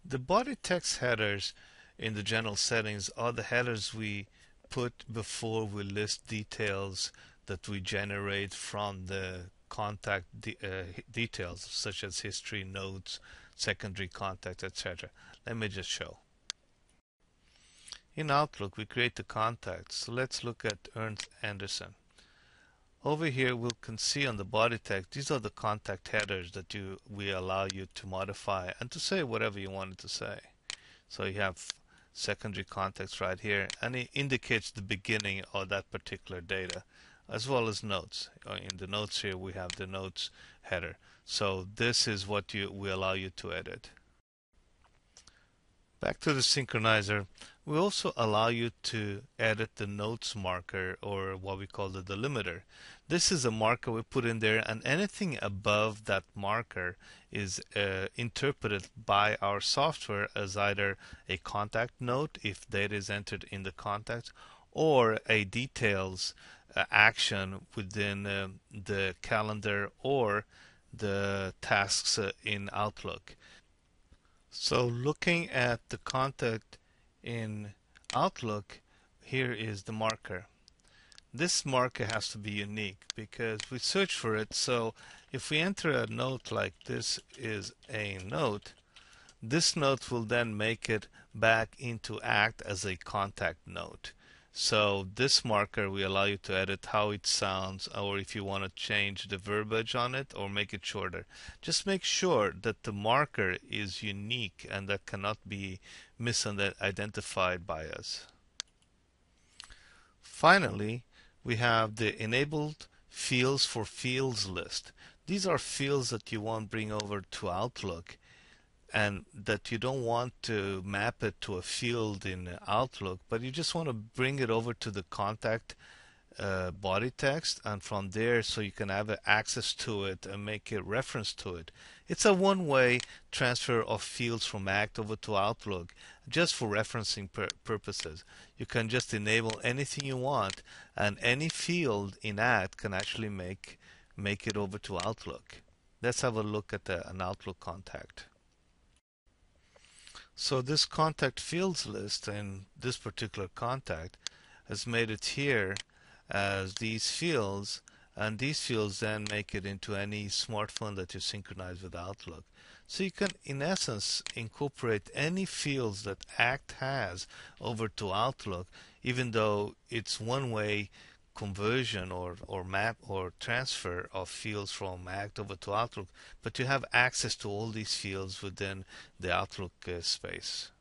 The body text headers in the general settings are the headers we put before we list details that we generate from the contact details such as history, notes, secondary contact, etc. Let me just show. In Outlook, we create the contacts. So let's look at Ernst Anderson. Over here, we can see on the body text, these are the contact headers that we allow you to modify and to say whatever you wanted to say. So you have secondary context right here, and it indicates the beginning of that particular data, as well as notes. In the notes here, we have the notes header. So this is what we allow you to edit. Back to the synchronizer, we also allow you to edit the notes marker, or what we call the delimiter. This is a marker we put in there, and anything above that marker is interpreted by our software as either a contact note if data is entered in the contact, or a details action within the calendar or the tasks in Outlook. So looking at the contact in Outlook, here is the marker. This marker has to be unique because we search for it. So if we enter a note like this is a note, this note will then make it back into act as a contact note. So this marker, we allow you to edit how it sounds, or if you want to change the verbiage on it or make it shorter. Just make sure that the marker is unique and that cannot be misidentified by us. Finally, we have the enabled fields for fields list. These are fields that you want to bring over to Outlook, and that you don't want to map it to a field in Outlook, but you just want to bring it over to the contact body text, and from there so you can have access to it and make a reference to it. It's a one-way transfer of fields from ACT over to Outlook just for referencing purposes. You can just enable anything you want, and any field in ACT can actually make it over to Outlook. Let's have a look at an Outlook contact. So this contact fields list in this particular contact has made it here as these fields, and these fields then make it into any smartphone that you synchronize with Outlook. So you can in essence incorporate any fields that ACT has over to Outlook, even though it's one way conversion or map or transfer of fields from ACT over to Outlook, but you have access to all these fields within the Outlook space.